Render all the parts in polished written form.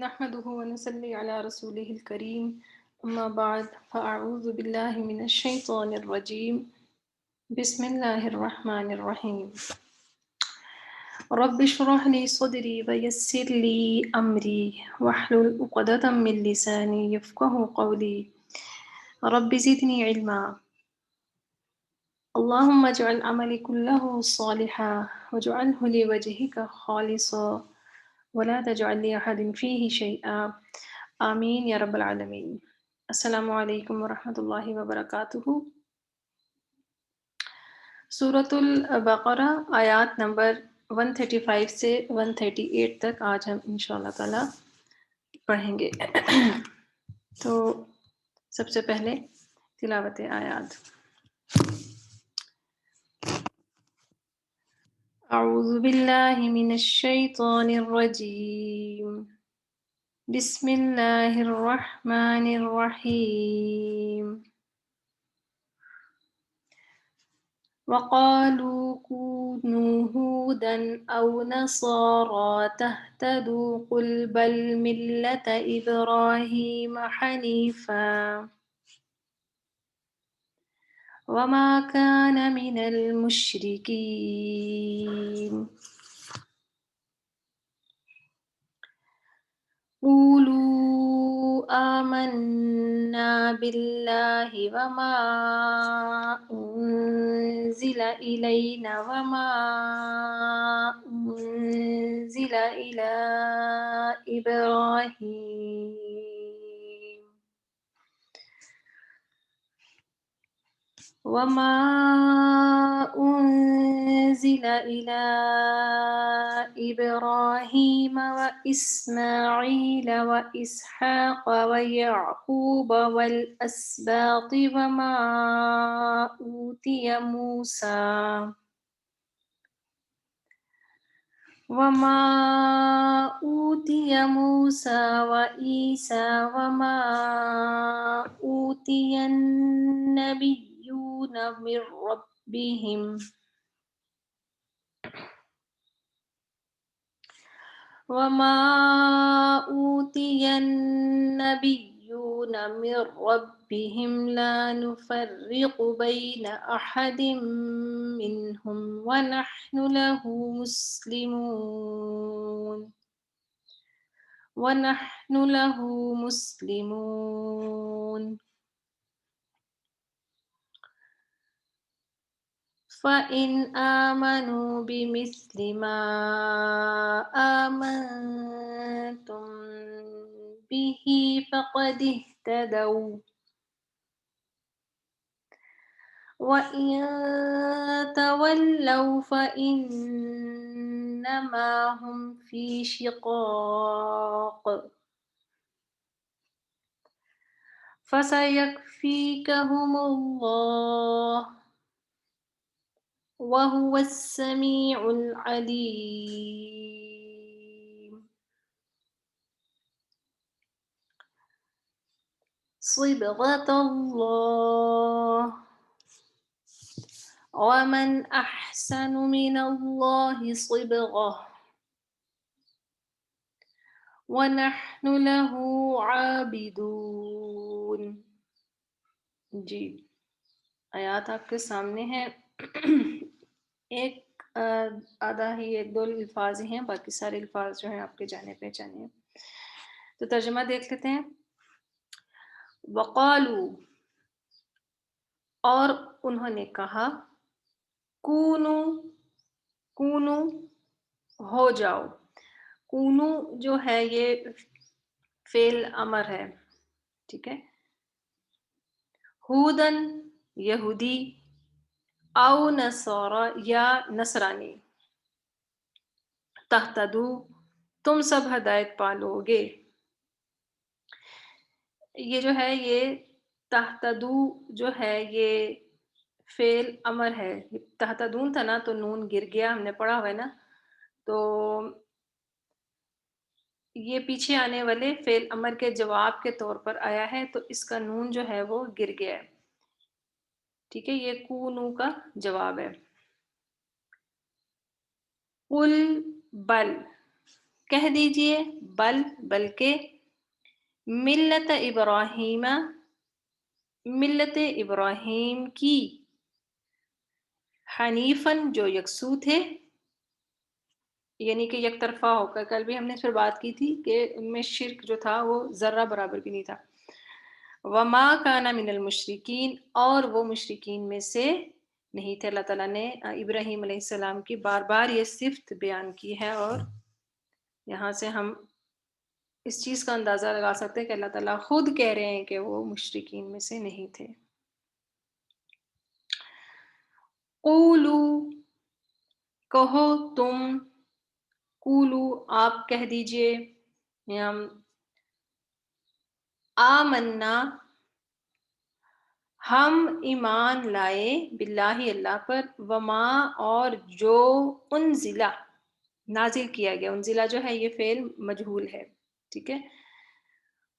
نحمده ونصلي على رسوله الكريم أما بعد فأعوذ بالله من الشيطان الرجيم بسم الله الرحمن الرحيم رب اشرح لي صدري ويسر لي أمري واحلل عقدة من لساني يفقه قولي رب زدني علما اللهم اجعل عملي كله صالحا واجعله لوجهك خالصا ولا تجعل لأحد فيه شيئا آمین یا رب العالمین۔ السلام علیکم ورحمۃ اللہ وبرکاتہ۔ سورۃ البقرہ آیات نمبر 135 سے 138 تک آج ہم انشاءاللہ تعالی پڑھیں گے۔ تو سب سے پہلے تلاوت آیات۔ اعوذ باللہ من الشیطان الرجیم، بسم اللہ الرحمن الرحیم۔ وقالوا كونوا هودا أو نصارى تهتدوا قل بل ملة إبراهيم حنيفا وما كان من المشركين قولوا آمنا بالله وما أنزل إلينا وما أنزل إلى إبراهيم وما أنزل إلى إبراهيم وإسماعيل وإسحاق ويعقوب والأسباط وما أوتي موسى وعيسى وما أوتي النبيون من ربهم وما أوتي النبيون من ربهم لا نفرق بين أحد منهم ونحن له مسلمون فإن آمنوا بمثل ما آمنتم به فقد اهتدوا وإن تولوا فإنما هم في شقاق فسيكفيكهم الله وهو السميع العليم صبغة الله ومن أحسن من الله صبغة وَنَحْنُ لَهُ عَابِدُونَ۔ جی آیات آپ کے سامنے ہیں۔ ایک آدھا ہی ایک دو الفاظ ہی ہیں، باقی سارے الفاظ جو ہیں آپ کے جانے پہچانے ہیں۔ تو ترجمہ دیکھ لیتے ہیں۔ وقالو، اور انہوں نے کہا، کونو، کونو ہو جاؤ۔ کونو جو ہے یہ فعل امر ہے، ٹھیک ہے۔ ہودن یہودی، او نصارا یا نصرانی، تہتدو تم سب ہدایت پالو گے۔ یہ جو ہے یہ تہتدو جو ہے یہ فعل امر ہے۔ تہتدون تھا نا تو نون گر گیا، ہم نے پڑھا ہوا ہے نا، تو یہ پیچھے آنے والے فعل امر کے جواب کے طور پر آیا ہے، تو اس کا نون جو ہے وہ گر گیا ہے، ٹھیک ہے۔ یہ کونو کا جواب ہے۔ قل بل، کہہ دیجئے بلکہ ملت ابراہیم ملت ابراہیم کی حنیفاً جو یکسو تھے، یعنی کہ یک طرفہ ہو کر. کل بھی ہم نے پھر بات کی تھی کہ ان میں شرک جو تھا وہ ذرہ برابر بھی نہیں تھا. وما کان من المشرکین، اور وہ مشرکین میں سے نہیں تھے. اللہ تعالیٰ نے ابراہیم علیہ السلام کی بار بار یہ صفت بیان کی ہے، اور یہاں سے ہم اس چیز کا اندازہ لگا سکتے ہیں کہ اللہ تعالیٰ خود کہہ رہے ہیں کہ وہ مشرکین میں سے نہیں تھے. قولو، کہو تم، قولو آپ کہہ دیجئے، آمنا ہم ایمان لائے، باللہ اللہ پر، وما اور جو انزلہ نازل کیا گیا. انزلہ جو ہے یہ فعل مجہول ہے، ٹھیک ہے.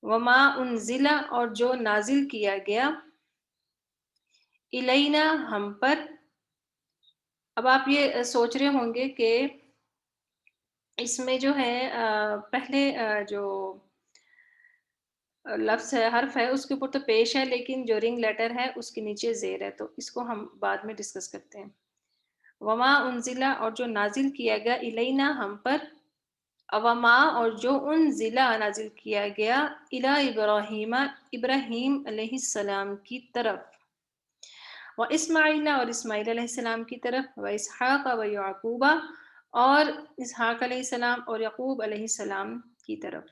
وما انزلہ اور جو نازل کیا گیا، الینا ہم پر. اب آپ یہ سوچ رہے ہوں گے کہ اس میں جو ہے پہلے جو لفظ ہے، حرف ہے، اس کے اوپر تو پیش ہے، لیکن جو رنگ لیٹر ہے اس کے نیچے زیر ہے، تو اس کو ہم بعد میں ڈسکس کرتے ہیں. وما انزلہ اور جو نازل کیا گیا، الینا ہم پر، وما اور جو انزلہ نازل کیا گیا، الی ابراہیم ابراہیم علیہ السلام کی طرف، و اسماعیل اور اسماعیل علیہ السلام کی طرف، و اسحاق و یعقوب اور اسحاق علیہ السلام اور یعقوب علیہ السلام کی طرف،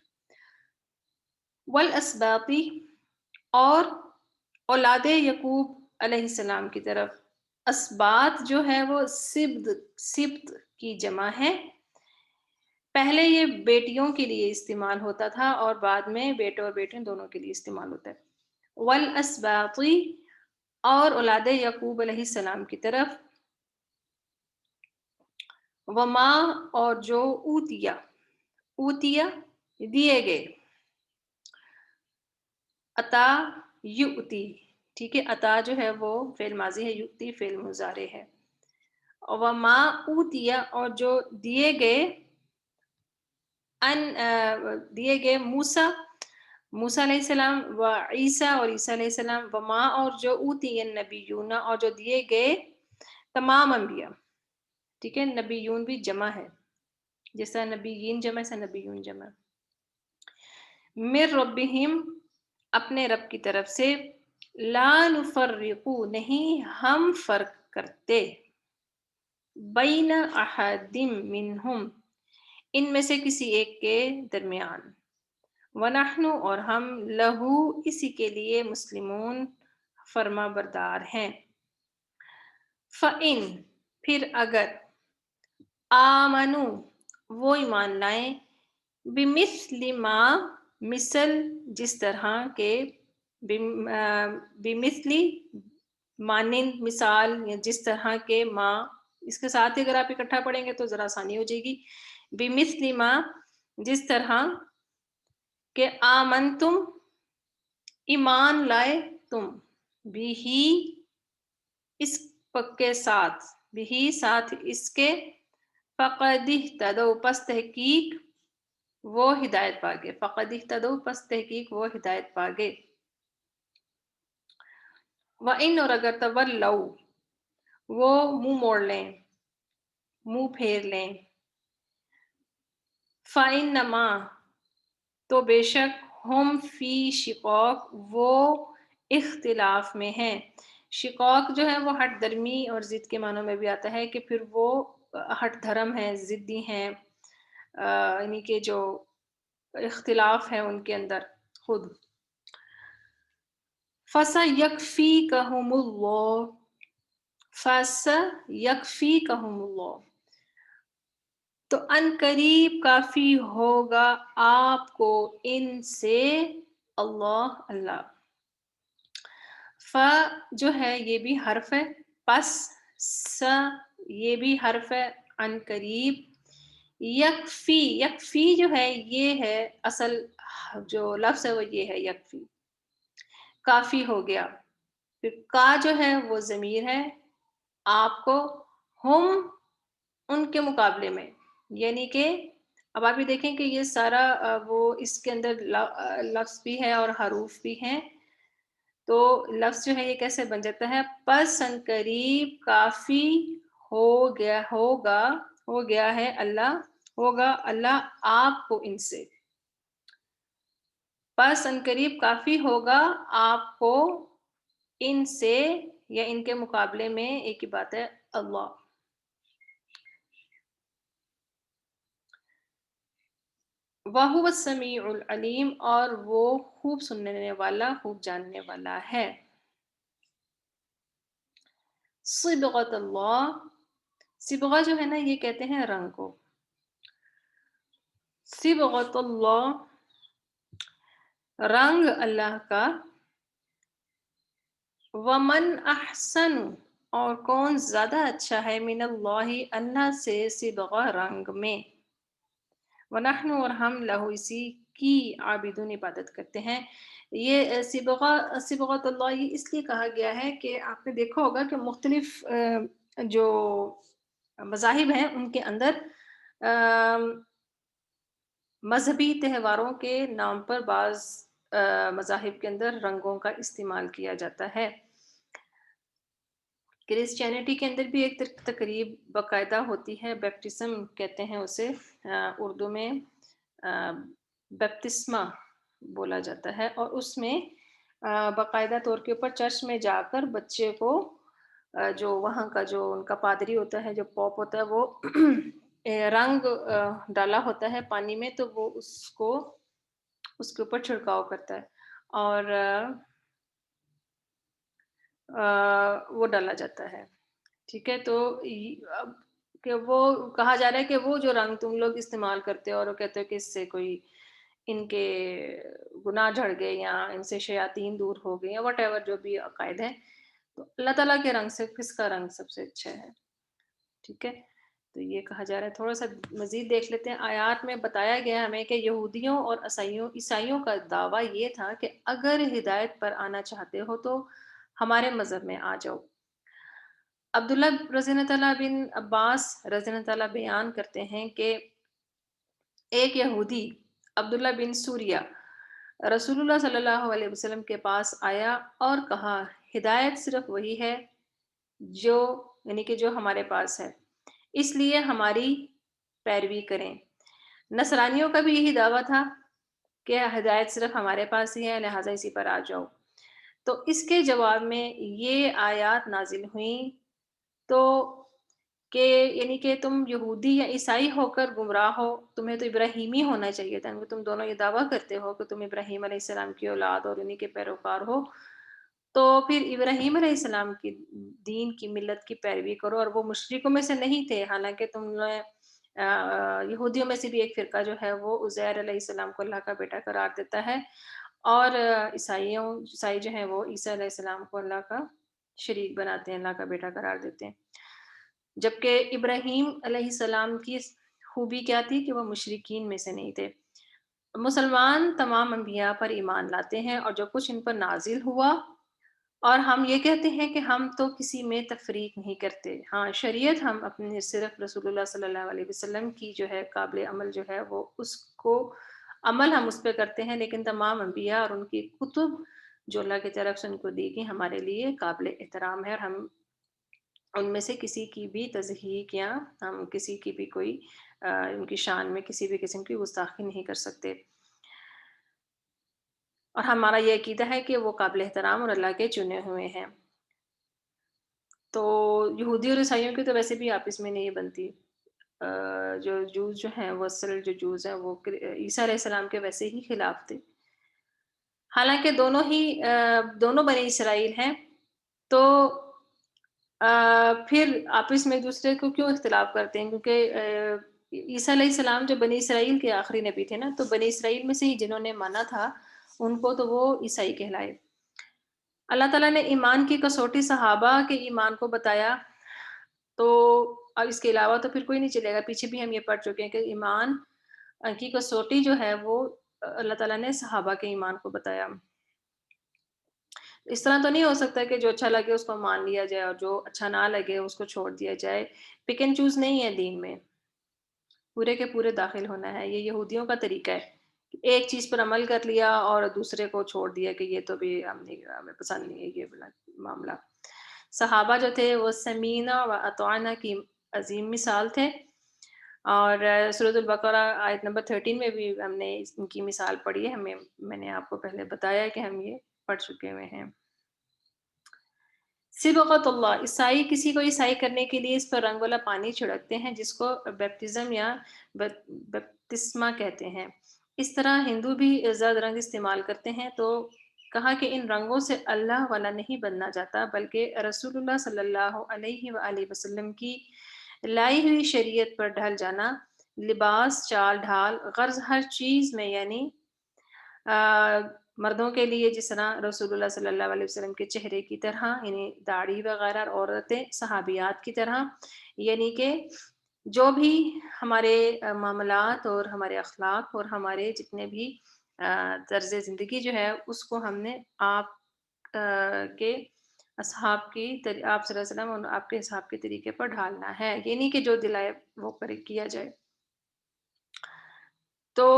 والاسباط اور اولاد یعقوب علیہ السلام کی طرف. اسباط جو ہے وہ سبط کی جمع ہے. پہلے یہ بیٹیوں کے لیے استعمال ہوتا تھا اور بعد میں بیٹے اور بیٹے دونوں کے لیے استعمال ہوتا ہے. والاسباط اور اولاد یعقوب علیہ السلام کی طرف، وما اور جو اوتیا دیے گئے، عطا یؤتی، ٹھیک ہے. عطا جو ہے وہ فعل ماضی ہے، یؤتی فعل مضارع ہے. وما اوتیا اور جو دیے گئے موسیٰ علیہ السلام، و عیسیٰ اور عیسیٰ علیہ السلام، وما اور جو اوتی النبیون اور جو دیے گئے تمام انبیاء، ٹھیک ہے. نبیون بھی جمع ہے، جس طرح نبیین جمع ہے، نبیون جمع. من ربہم اپنے رب کی طرف سے، لا نفرق نہیں ہم فرق کرتے، بین احد منہم ان میں سے کسی ایک کے درمیان، ونحن اور ہم لہو اسی کے لیے مسلمون فرما بردار ہیں. فَإِن پھر اگر آمنو وہ ایمان لائیں، بمثل ما مثل جس طرح کے، بمثلی مانند مثال یا جس طرح کے، ما اس کے ساتھ ہی اگر آپ اکٹھا پڑھیں گے تو ذرا آسانی ہو جائے گی. بمثل ما جس طرح کہ آمنتم ایمان لائے تم، بھی اس کے ساتھ، بھی ساتھ اس کے، فقد اہتدوا پس تحقیق وہ ہدایت پاگے، فقد اہتدوا پس تحقیق وہ ہدایت پاگے. وَإِنْ اور اگر تولوا وہ منہ موڑ لیں، منہ پھیر لیں، فَإِنَّمَا تو بے شک، ہم فی شقاق وہ اختلاف میں ہیں. شقاق جو ہے وہ ہٹ درمی اور ضد کے معنوں میں بھی آتا ہے، کہ پھر وہ ہٹ دھرم ہیں، ضدی ہیں، یعنی کہ جو اختلاف ہے ان کے اندر خود. فَسَيَكْفِيكَهُمُ اللَّهُ فَسَيَكْفِيكَهُمُ اللَّهُ تو ان قریب کافی ہوگا آپ کو ان سے اللہ. ف جو ہے یہ بھی حرف ہے، پس س یہ بھی حرف ہے، ان قریب. یکفی جو ہے یہ ہے اصل جو لفظ ہے وہ یہ ہے یکفی، کافی ہو گیا. پھر کا جو ہے وہ ضمیر ہے آپ کو، ہم ان کے مقابلے میں، یعنی کہ اب آپ یہ دیکھیں کہ یہ سارا وہ اس کے اندر لفظ بھی ہے اور حروف بھی ہیں، تو لفظ جو ہے یہ کیسے بن جاتا ہے؟ پس ان قریب کافی ہو گیا ہے اللہ، ہوگا اللہ آپ کو ان سے، پس ان قریب کافی ہوگا آپ کو ان سے یا ان کے مقابلے میں ایک ہی بات ہے اللہ. وَهُوَ السَّمِيعُ الْعَلِيمُ، اور وہ خوب سننے والا، خوب جاننے والا ہے. صبغۃ اللہ، صبغہ جو ہے نا یہ کہتے ہیں رنگ کو. صبغۃ اللہ، رنگ اللہ کا. ومن احسن، اور کون زیادہ اچھا ہے، من اللہ اللہ سے، صبغہ رنگ میں. ونحن، اور ہم، لہو اسی کی، عابدون عبادت کرتے ہیں. یہ صبغۃ اللہ یہ اس لیے کہا گیا ہے کہ آپ نے دیکھا ہوگا کہ مختلف جو مذاہب ہیں ان کے اندر مذہبی تہواروں کے نام پر بعض مذاہب کے اندر رنگوں کا استعمال کیا جاتا ہے. کرسچینٹی کے اندر بھی ایک تقریب باقاعدہ ہوتی ہے، بیپٹزم کہتے ہیں اسے، اردو میں بیپتسمہ بولا جاتا ہے، اور اس میں باقاعدہ طور کے اوپر چرچ میں جا کر بچے کو جو وہاں کا جو ان کا پادری ہوتا ہے، جو پوپ ہوتا ہے، وہ رنگ ڈالا ہوتا ہے پانی میں، تو وہ اس کے اوپر چھڑکاؤ کرتا ہے اور وہ ڈالا جاتا ہے. ٹھیک ہے، تو کہ وہ کہا جا رہا ہے کہ وہ جو رنگ تم لوگ استعمال کرتے ہو اور وہ کہتے ہو کہ اس سے کوئی ان کے گناہ جھڑ گئے یا ان سے شیاطین دور ہو گئے یا واٹ ایور جو بھی عقائد ہے، تو اللہ تعالیٰ کے رنگ سے کس کا رنگ سب سے اچھا ہے. ٹھیک ہے، تو یہ کہا جا رہا ہے. تھوڑا سا مزید دیکھ لیتے ہیں. آیات میں بتایا گیا ہمیں کہ یہودیوں اور عیسائیوں کا دعویٰ یہ تھا کہ اگر ہدایت پر آنا چاہتے ہو تو ہمارے مذہب میں آ جاؤ. عبداللہ رضی اللہ تعالیٰ بن عباس رضی اللہ تعالیٰ بیان کرتے ہیں کہ ایک یہودی عبداللہ بن سوریہ رسول اللہ صلی اللہ علیہ وسلم کے پاس آیا اور کہا ہدایت صرف وہی ہے جو یعنی کہ جو ہمارے پاس ہے، اس لیے ہماری پیروی کریں. نصرانیوں کا بھی یہی دعویٰ تھا کہ ہدایت صرف ہمارے پاس ہی ہے، لہٰذا اسی پر آ جاؤ. تو اس کے جواب میں یہ آیات نازل ہوئیں تو کہ یعنی کہ تم یہودی یا عیسائی ہو کر گمراہ ہو، تمہیں تو ابراہیمی ہونا چاہیے تھا. تم دونوں یہ دعویٰ کرتے ہو کہ تم ابراہیم علیہ السلام کی اولاد اور انہی کے پیروکار ہو، تو پھر ابراہیم علیہ السلام کی دین کی ملت کی پیروی کرو. اور وہ مشرکوں میں سے نہیں تھے، حالانکہ تم نے یہودیوں میں سے بھی ایک فرقہ جو ہے وہ عزیر علیہ السلام کو اللہ کا بیٹا قرار دیتا ہے، اور عیسائی جو ہیں وہ عیسیٰ علیہ السلام کو اللہ کا شریک بناتے ہیں، اللہ کا بیٹا قرار دیتے ہیں. جبکہ ابراہیم علیہ السلام کی خوبی کیا تھی کہ وہ مشرکین میں سے نہیں تھے. مسلمان تمام انبیاء پر ایمان لاتے ہیں اور جو کچھ ان پر نازل ہوا، اور ہم یہ کہتے ہیں کہ ہم تو کسی میں تفریق نہیں کرتے. ہاں، شریعت ہم اپنے صرف رسول اللہ صلی اللہ علیہ وسلم کی جو ہے قابل عمل جو ہے وہ اس کو عمل ہم اس پہ کرتے ہیں، لیکن تمام انبیاء اور ان کی کتب جو اللہ کی طرف سے ان کو دی گئی ہمارے لیے قابل احترام ہے، اور ہم ان میں سے کسی کی بھی تضحیق یا ہم کسی کی بھی کوئی ان کی شان میں کسی بھی قسم کی گستاخی نہیں کر سکتے. اور ہمارا یہ عقیدہ ہے کہ وہ قابل احترام اور اللہ کے چنے ہوئے ہیں. تو یہودی اور عیسائیوں کی تو ویسے بھی آپس میں نہیں بنتی. جو جوز جو ہیں وہ اصل جو جوز ہیں وہ عیسیٰ علیہ السلام کے ویسے ہی خلاف تھے، حالانکہ دونوں بنی اسرائیل ہیں. تو پھر آپس میں ایک دوسرے کو کیوں اختلاف کرتے ہیں؟ کیونکہ عیسیٰ علیہ السلام جو بنی اسرائیل کے آخری نبی تھے نا، تو بنی اسرائیل میں سے ہی جنہوں نے مانا تھا ان کو تو وہ عیسائی کہلائے. اللہ تعالیٰ نے ایمان کی کسوٹی صحابہ کے ایمان کو بتایا، تو اب اس کے علاوہ تو پھر کوئی نہیں چلے گا. پیچھے بھی ہم یہ پڑھ چکے ہیں کہ ایمان کی کسوٹی جو ہے وہ اللہ تعالیٰ نے صحابہ کے ایمان کو بتایا. اس طرح تو نہیں ہو سکتا کہ جو اچھا لگے اس کو مان لیا جائے اور جو اچھا نہ لگے اس کو چھوڑ دیا جائے. پک اینڈ چوز نہیں ہے دین میں. پورے کے پورے داخل ہونا ہے. یہ یہودیوں کا طریقہ ہے، ایک چیز پر عمل کر لیا اور دوسرے کو چھوڑ دیا کہ یہ تو بھی ہمیں پسند نہیں ہے یہ والا معاملہ. صحابہ جو تھے وہ سمینا و اطعنا کی عظیم مثال تھے، اور سورۃ البقرہ آیت نمبر 13 میں بھی ہم نے ان کی مثال پڑھی ہے. میں نے آپ کو پہلے بتایا کہ ہم یہ پڑھ چکے ہوئے ہیں. صبغۃ اللہ، عیسائی کسی کو عیسائی کرنے کے لیے اس پر رنگ والا پانی چھڑکتے ہیں جس کو بیپٹزم یا بپتسمہ کہتے ہیں. اس طرح ہندو بھی زرد رنگ استعمال کرتے ہیں. تو کہا کہ ان رنگوں سے اللہ والا نہیں بننا جاتا، بلکہ رسول اللہ صلی اللہ علیہ وآلہ وسلم کی لائی ہوئی شریعت پر ڈھل جانا. لباس، چال ڈھال، غرض ہر چیز میں، یعنی مردوں کے لیے جس طرح رسول اللہ صلی اللہ علیہ وسلم کے چہرے کی طرح، یعنی داڑھی وغیرہ، اور عورتیں صحابیات کی طرح، یعنی کہ جو بھی ہمارے معاملات اور ہمارے اخلاق اور ہمارے جتنے بھی طرز زندگی جو ہے اس کو ہم نے آپ کے اصحاب کی آپ صلی اللہ علیہ وسلم اور آپ کے اصحاب کے طریقے پر ڈھالنا ہے، یہ نہیں کہ جو دلائے وہ کیا جائے. تو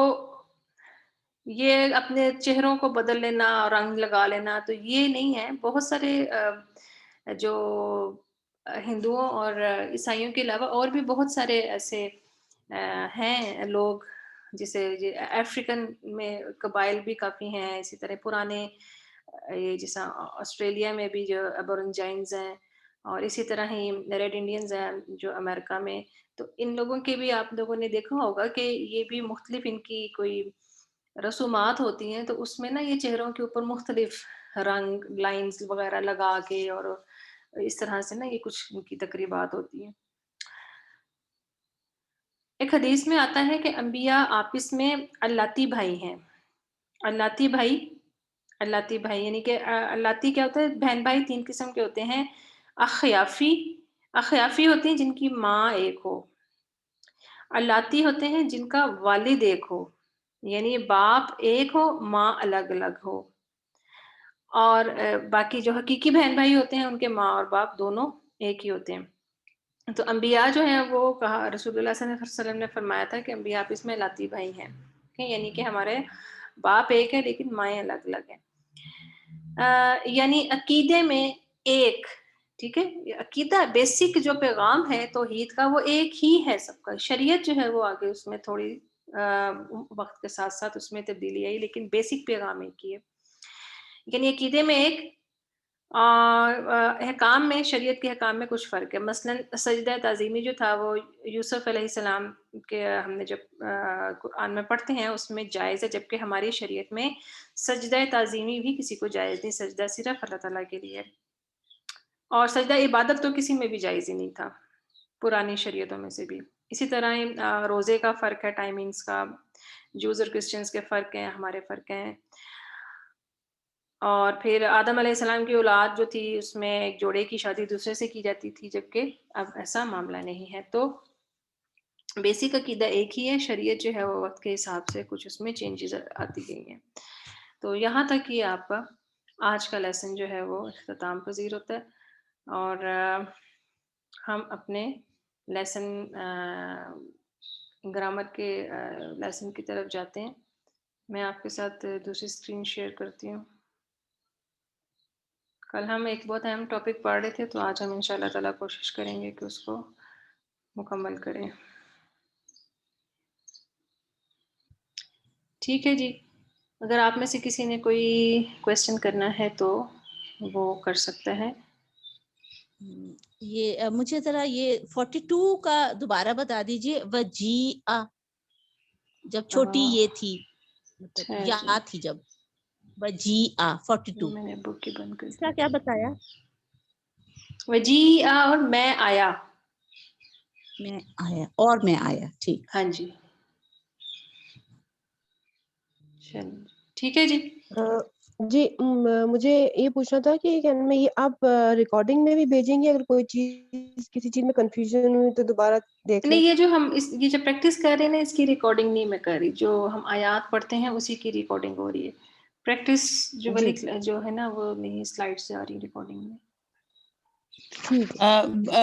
یہ اپنے چہروں کو بدل لینا، رنگ لگا لینا، تو یہ نہیں ہے. بہت سارے جو ہندوؤں اور عیسائیوں کے علاوہ اور بھی بہت سارے ایسے ہیں لوگ، جسے افریقن میں قبائل بھی کافی ہیں. اسی طرح پرانے یہ جیسا آسٹریلیا میں بھی جو ابورنجائنز ہیں، اور اسی طرح ہی ریڈ انڈینز ہیں جو امریکہ میں. تو ان لوگوں کے بھی آپ لوگوں نے دیکھا ہوگا کہ یہ بھی مختلف ان کی کوئی رسومات ہوتی ہیں. تو اس میں نا یہ چہروں کے اوپر مختلف رنگ لائنز وغیرہ لگا کے اور اس طرح سے نا یہ کچھ ان کی تقریبات ہوتی ہیں. ایک حدیث میں آتا ہے کہ انبیاء آپس میں اللاتی بھائی ہیں. اللاتی بھائی یعنی کہ اللاتی کیا ہوتا ہے؟ بہن بھائی 3 قسم کے ہوتے ہیں. اخیافی ہوتے ہیں جن کی ماں ایک ہو. اللاتی ہوتے ہیں جن کا والد ایک ہو، یعنی باپ ایک ہو ماں الگ الگ ہو. اور باقی جو حقیقی بہن بھائی ہوتے ہیں ان کے ماں اور باپ دونوں ایک ہی ہوتے ہیں. تو انبیاء جو ہیں وہ کہا، رسول اللہ صلی اللہ علیہ وسلم نے فرمایا تھا کہ انبیاء آپس میں لاتی بھائی ہیں، یعنی کہ ہمارے باپ ایک ہے لیکن مائیں الگ الگ ہیں. یعنی عقیدے میں ایک، ٹھیک ہے، عقیدہ بیسک جو پیغام ہے توحید کا وہ ایک ہی ہے سب کا. شریعت جو ہے وہ آگے اس میں تھوڑی وقت کے ساتھ ساتھ اس میں تبدیلی آئی، لیکن بیسک پیغام ایک ہی ہے. یعنی عقیدے میں ایک، اور احکام میں، شریعت کے احکام میں کچھ فرق ہے. مثلاً سجدہ تعظیمی جو تھا وہ یوسف علیہ السلام کے ہم نے جب قرآن میں پڑھتے ہیں اس میں جائز ہے، جبکہ ہماری شریعت میں سجدہ تعظیمی بھی کسی کو جائز نہیں. سجدہ صرف اللہ تعالیٰ کے لیے، اور سجدہ عبادت تو کسی میں بھی جائز ہی نہیں تھا پرانی شریعتوں میں سے بھی. اسی طرح روزے کا فرق ہے، ٹائمنگز کا. جوز اور کرسچنز کے فرق ہیں، ہمارے فرق ہیں. اور پھر آدم علیہ السلام کی اولاد جو تھی اس میں ایک جوڑے کی شادی دوسرے سے کی جاتی تھی، جبکہ اب ایسا معاملہ نہیں ہے. تو بیسک عقیدہ ایک ہی ہے. شریعت جو ہے وہ وقت کے حساب سے کچھ اس میں چینجز آتی گئی ہیں. تو یہاں تک کہ آپ کا آج کا لیسن جو ہے وہ اختتام پذیر ہوتا ہے، اور ہم اپنے لیسن گرامر کے لیسن کی طرف جاتے ہیں. میں آپ کے ساتھ دوسری اسکرین شیئر کرتی ہوں. کل ہم ایک بہت اہم ٹاپک پڑھ رہے تھے، تو آج ہم انشاءاللہ تعالیٰ کوشش کریں گے کہ اس کو مکمل کریں. ٹھیک ہے جی، اگر آپ میں سے کسی نے کوئی کویسچن کرنا ہے تو وہ کر سکتا ہے. یہ مجھے ذرا یہ 42 کا دوبارہ بتا دیجئے. وجیع، جب چھوٹی یہ تھی، مطلب یا جی، تھی جب، وجیع 42 میں نے بک کی بند کر اس دی. کا کیا بتایا؟ وجیع اور میں آیا. میں آیا، اور میں آیا. ٹھیک. ہاں جی، چلو ٹھیک ہے جی. جی مجھے یہ پوچھنا تھا کہ میں یہ آپ ریکارڈنگ میں بھی بھیجیں گے؟ اگر کوئی چیز کسی چیز میں کنفیوژن ہوئی تو دوبارہ دیکھ لیں. نہیں، یہ جو ہم یہ جو پریکٹس کر رہے ہیں نا، اس کی ریکارڈنگ نہیں میں کر رہی. جو ہم آیات پڑھتے ہیں اسی کی ریکارڈنگ ہو رہی ہے. پریکٹس جو جی والی جو ہے نا وہ نہیں سلائڈ سے آ رہی ریکارڈنگ میں.